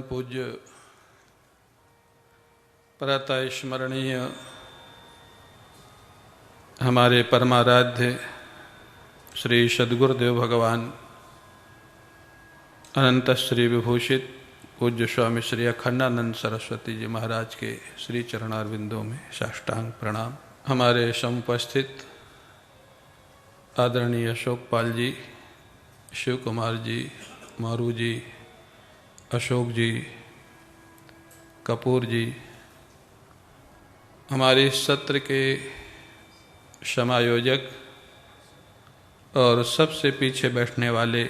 पूज्य प्रातः स्मरणीय हमारे परमाराध्य श्री सद्गुरुदेव भगवान अनंत श्री विभूषित पूज्य स्वामी श्री अखंडानंद सरस्वती जी महाराज के श्री चरणारविंदों में साष्टांग प्रणाम। हमारे समुपस्थित आदरणीय अशोकपाल जी, शिव कुमार जी, मारू जी, अशोक जी, कपूर जी, हमारे इस सत्र के समायोजक और सबसे पीछे बैठने वाले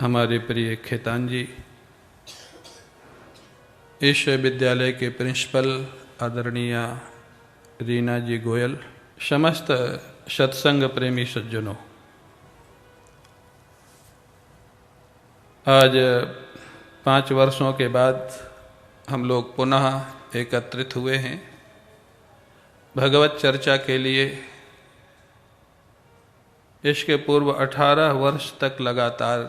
हमारे प्रिय खेतान जी, इस विद्यालय के प्रिंसिपल आदरणीय रीना जी गोयल, समस्त सत्संग प्रेमी सज्जनों, आज 5 वर्षों के बाद हम लोग पुनः एकत्रित हुए हैं भगवत चर्चा के लिए। इसके पूर्व 18 वर्ष तक लगातार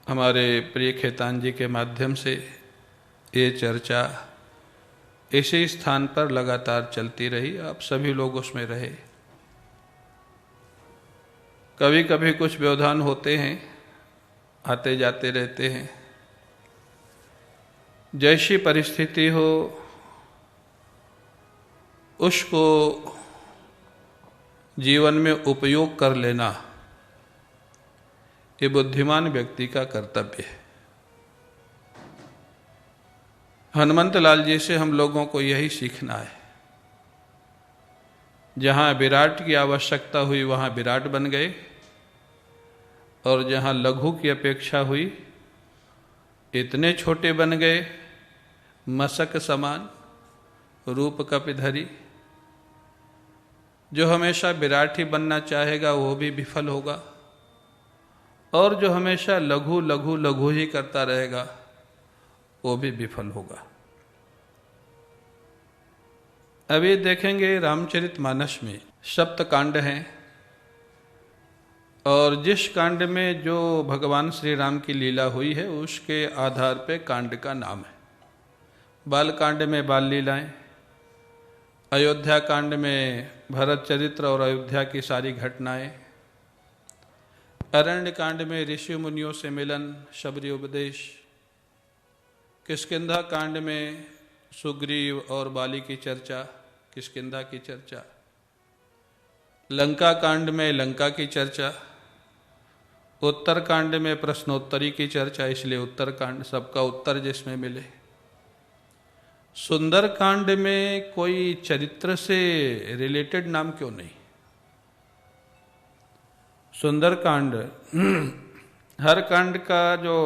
हमारे प्रिय खेतान जी के माध्यम से ये चर्चा इसी स्थान पर लगातार चलती रही। आप सभी लोग उसमें रहे। कभी कभी कुछ व्यवधान होते हैं, आते जाते रहते हैं। जैसी परिस्थिति हो उसको जीवन में उपयोग कर लेना ये बुद्धिमान व्यक्ति का कर्तव्य है। हनुमंत लाल जी से हम लोगों को यही सीखना है। जहाँ विराट की आवश्यकता हुई वहाँ विराट बन गए, और जहाँ लघु की अपेक्षा हुई इतने छोटे बन गए, मशक समान रूप कपिधरी। जो हमेशा विराट ही बनना चाहेगा वो भी विफल होगा, और जो हमेशा लघु लघु लघु ही करता रहेगा वो भी विफल होगा। अभी देखेंगे रामचरितमानस में 7 कांड हैं, और जिस कांड में जो भगवान श्री राम की लीला हुई है उसके आधार पे कांड का नाम है। बाल कांड में बाल लीलाएं, अयोध्या कांड में भरत चरित्र और अयोध्या की सारी घटनाएं, अरण्य कांड में ऋषि मुनियों से मिलन, शबरी उपदेश, किष्किंधा कांड में सुग्रीव और बाली की चर्चा, किष्किंधा की चर्चा, लंका कांड में लंका की चर्चा, उत्तर कांड में प्रश्नोत्तरी की चर्चा, इसलिए उत्तर कांड, सबका उत्तर जिसमें मिले। सुंदर कांड में कोई चरित्र से रिलेटेड नाम क्यों नहीं? सुंदर कांड हर कांड का जो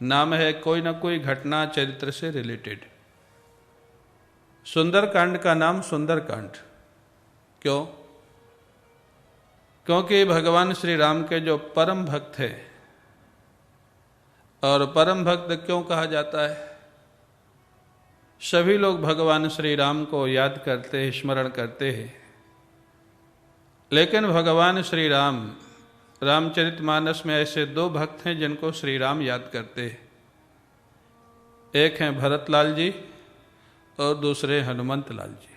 नाम है कोई ना कोई घटना चरित्र से रिलेटेड। सुंदर कांड का नाम सुंदर कांड क्यों? क्योंकि भगवान श्री राम के जो परम भक्त है, और परम भक्त क्यों कहा जाता है? सभी लोग भगवान श्री राम को याद करते हैं, स्मरण करते हैं, लेकिन भगवान श्री राम रामचरितमानस में ऐसे 2 भक्त हैं जिनको श्री राम याद करते हैं। एक हैं भरत लाल जी और दूसरे हनुमंत लाल जी,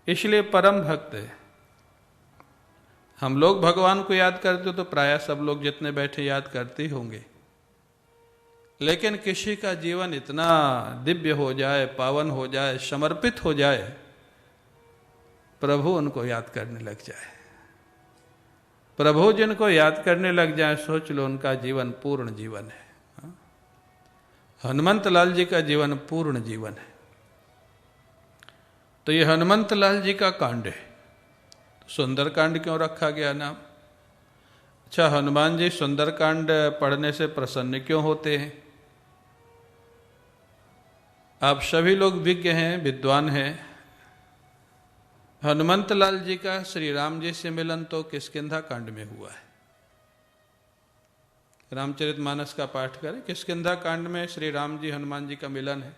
इसलिए परम भक्त है। हम लोग भगवान को याद करते तो प्रायः सब लोग जितने बैठे याद करते ही होंगे, लेकिन किसी का जीवन इतना दिव्य हो जाए, पावन हो जाए, समर्पित हो जाए, प्रभु उनको याद करने लग जाए। प्रभु जिनको याद करने लग जाए, सोच लो उनका जीवन पूर्ण जीवन है। हनुमंत लाल जी का जीवन पूर्ण जीवन है। तो ये हनुमंत लाल जी का कांड है। सुंदर कांड क्यों रखा गया नाम? अच्छा, हनुमान जी सुंदर कांड पढ़ने से प्रसन्न क्यों होते हैं? आप सभी लोग विज्ञ हैं, विद्वान हैं। हनुमंत लाल जी का श्री राम जी से मिलन तो किष्किंधा कांड में हुआ है। रामचरितमानस का पाठ करें, किष्किंधा कांड में श्री राम जी हनुमान जी का मिलन है।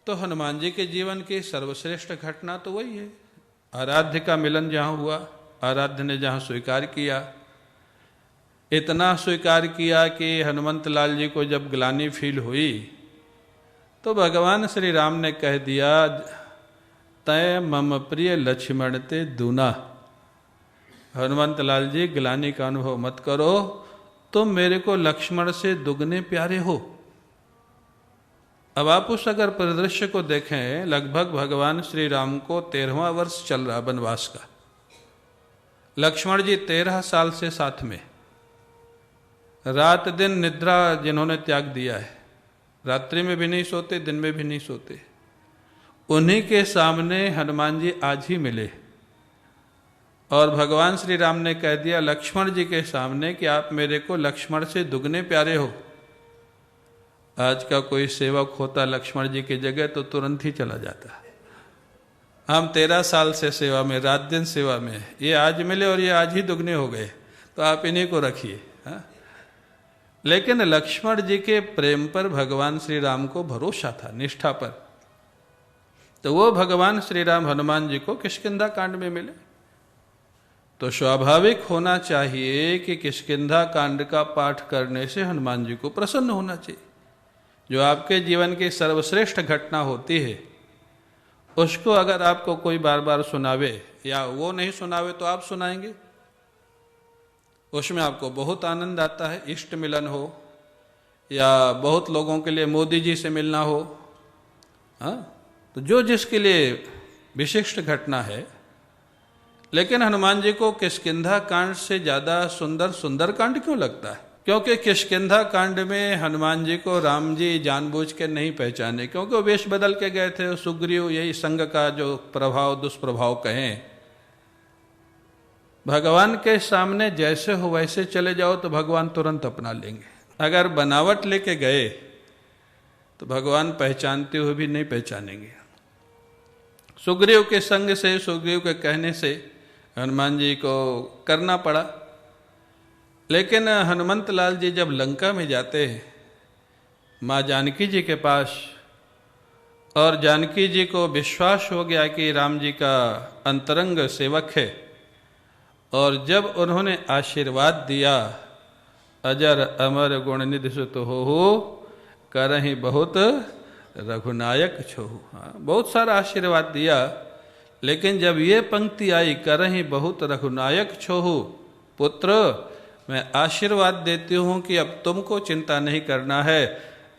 तो हनुमान जी के जीवन की सर्वश्रेष्ठ घटना तो वही है। आराध्य का मिलन जहाँ हुआ, आराध्य ने जहाँ स्वीकार किया, इतना स्वीकार किया कि हनुमंत लाल जी को जब ग्लानि फील हुई तो भगवान श्री राम ने कह दिया, तय मम प्रिय लक्ष्मण ते दूना। हनुमंत लाल जी ग्लानि का अनुभव मत करो, तुम मेरे को लक्ष्मण से दुगने प्यारे हो। अब आप उस अगर परिदृश्य को देखें, लगभग भगवान श्री राम को 13वां वर्ष चल रहा वनवास का। लक्ष्मण जी 13 साल से साथ में, रात दिन निद्रा जिन्होंने त्याग दिया है, रात्रि में भी नहीं सोते, दिन में भी नहीं सोते, उन्हीं के सामने हनुमान जी आज ही मिले और भगवान श्री राम ने कह दिया लक्ष्मण जी के सामने कि आप मेरे को लक्ष्मण से दुगने प्यारे हो। आज का कोई सेवक होता लक्ष्मण जी की जगह तो तुरंत ही चला जाता। हम 13 साल से सेवा में, रात दिन सेवा में, ये आज मिले और ये आज ही दुगने हो गए, तो आप इन्हीं को रखिए। हाँ? लेकिन लक्ष्मण जी के प्रेम पर भगवान श्री राम को भरोसा था, निष्ठा पर, तो वो भगवान श्री राम हनुमान जी को किष्किंधा कांड में मिले। तो स्वाभाविक होना चाहिए कि किष्किंधा कांड का पाठ करने से हनुमान जी को प्रसन्न होना चाहिए। जो आपके जीवन की सर्वश्रेष्ठ घटना होती है उसको अगर आपको कोई बार बार सुनावे या वो नहीं सुनावे तो आप सुनाएंगे, उसमें आपको बहुत आनंद आता है। इष्ट मिलन हो या बहुत लोगों के लिए मोदी जी से मिलना हो, हाँ, तो जो जिसके लिए विशिष्ट घटना है। लेकिन हनुमान जी को किष्किंधा कांड से ज्यादा सुंदर सुंदर कांड क्यों लगता है? क्योंकि किष्किंधा कांड में हनुमान जी को राम जी जानबूझ के नहीं पहचाने, क्योंकि वो वेश बदल के गए थे। सुग्रीव यही संग का जो प्रभाव, दुष्प्रभाव कहें, भगवान के सामने जैसे हो वैसे चले जाओ तो भगवान तुरंत अपना लेंगे। अगर बनावट लेके गए तो भगवान पहचानते हुए भी नहीं पहचानेंगे। सुग्रीव के संग से, सुग्रीव के कहने से हनुमान जी को करना पड़ा। लेकिन हनुमंत लाल जी जब लंका में जाते हैं माँ जानकी जी के पास, और जानकी जी को विश्वास हो गया कि राम जी का अंतरंग सेवक है, और जब उन्होंने आशीर्वाद दिया, अजर अमर गुण निधि सुत हो करहि बहुत रघुनायक छोहु। हाँ, बहुत सारा आशीर्वाद दिया, लेकिन जब ये पंक्ति आई, करहि बहुत रघुनायक छोहु, पुत्र मैं आशीर्वाद देती हूं कि अब तुमको चिंता नहीं करना है,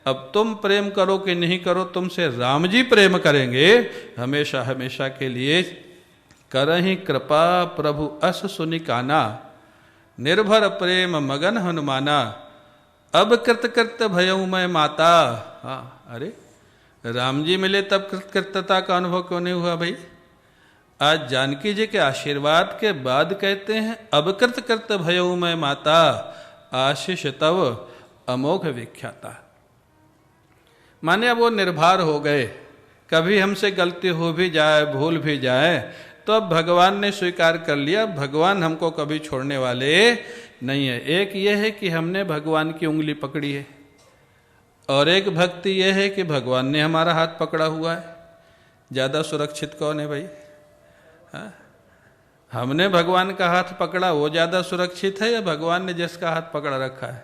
अब तुम प्रेम करो कि नहीं करो, तुमसे राम जी प्रेम करेंगे हमेशा हमेशा के लिए। करहि कृपा प्रभु अस सुनि काना, निर्भर प्रेम मगन हनुमाना, अब कृत कृत भयऊ मैं माता। हाँ, अरे राम जी मिले तब कृतकृतता का अनुभव क्यों नहीं हुआ भाई? आज जानकी जी के आशीर्वाद के बाद कहते हैं अब कृत कृत भयऊ मैं माता, आशीष तव अमोघ विख्याता। माने अब वो निर्भर हो गए, कभी हमसे गलती हो भी जाए, भूल भी जाए, तो अब भगवान ने स्वीकार कर लिया, भगवान हमको कभी छोड़ने वाले नहीं है। एक ये है कि हमने भगवान की उंगली पकड़ी है, और एक भक्ति ये है कि भगवान ने हमारा हाथ पकड़ा हुआ है। ज्यादा सुरक्षित कौन है भाई? हाँ? हमने भगवान का हाथ पकड़ा, वो ज्यादा सुरक्षित है या भगवान ने जिसका हाथ पकड़ा रखा है?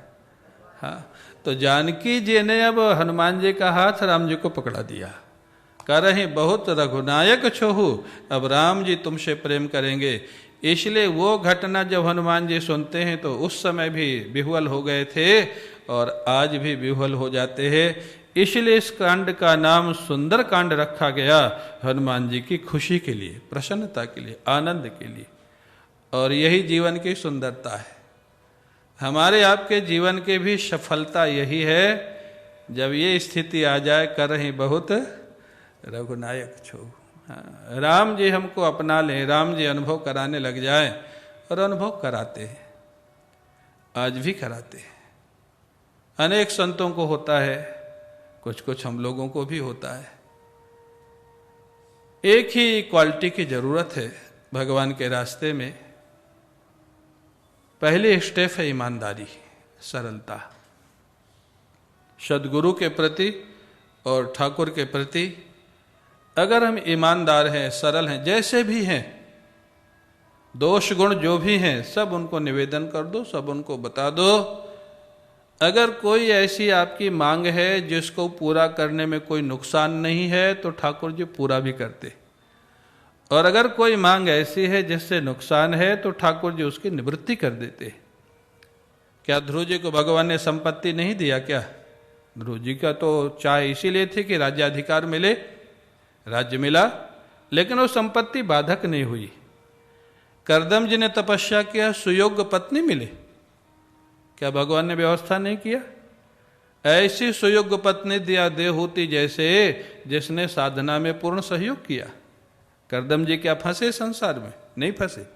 हाँ, तो जानकी जी ने अब हनुमान जी का हाथ राम जी को पकड़ा दिया। करहि बहुत रघुनायक छोहु, अब राम जी तुमसे प्रेम करेंगे। इसलिए वो घटना जब हनुमान जी सुनते हैं तो उस समय भी विह्वल हो गए थे और आज भी विह्वल हो जाते हैं। इसलिए इस कांड का नाम सुंदर कांड रखा गया, हनुमान जी की खुशी के लिए, प्रसन्नता के लिए, आनंद के लिए। और यही जीवन की सुंदरता है। हमारे आपके जीवन की भी सफलता यही है, जब ये स्थिति आ जाए, करहि बहुत रघुनायक छोहु। हाँ, राम जी हमको अपना लें, राम जी अनुभव कराने लग जाए, और अनुभव कराते हैं, आज भी कराते हैं। अनेक संतों को होता है, कुछ कुछ हम लोगों को भी होता है। एक ही क्वालिटी की जरूरत है भगवान के रास्ते में। पहले स्टेप है ईमानदारी, सरलता। सदगुरु के प्रति और ठाकुर के प्रति अगर हम ईमानदार हैं, सरल हैं, जैसे भी हैं, दोष गुण जो भी हैं सब उनको निवेदन कर दो, सब उनको बता दो। अगर कोई ऐसी आपकी मांग है जिसको पूरा करने में कोई नुकसान नहीं है तो ठाकुर जी पूरा भी करते, और अगर कोई मांग ऐसी है जिससे नुकसान है तो ठाकुर जी उसकी निवृत्ति कर देते। क्या ध्रुव जी को भगवान ने संपत्ति नहीं दिया क्या? ध्रुव जी का तो चाह इसीलिए थी कि राज्याधिकार मिले, राज्य मिला, लेकिन वो संपत्ति बाधक नहीं हुई। करदम जी ने तपस्या किया, सुयोग्य पत्नी मिले, क्या भगवान ने व्यवस्था नहीं किया? ऐसी सुयोग्य पत्नी दिया देवहूति जैसे, जिसने साधना में पूर्ण सहयोग किया। करदम जी क्या फंसे संसार में? नहीं फंसे।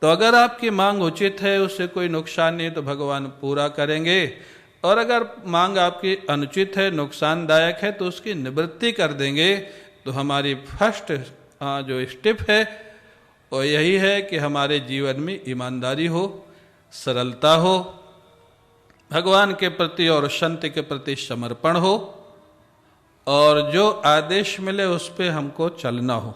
तो अगर आपकी मांग उचित है, उससे कोई नुकसान नहीं, तो भगवान पूरा करेंगे। और अगर मांग आपकी अनुचित है, नुकसानदायक है, तो उसकी निवृत्ति कर देंगे। तो हमारी फर्स्ट जो स्टेप है वो यही है कि हमारे जीवन में ईमानदारी हो, सरलता हो, भगवान के प्रति और संत के प्रति समर्पण हो, और जो आदेश मिले उस पर हमको चलना हो।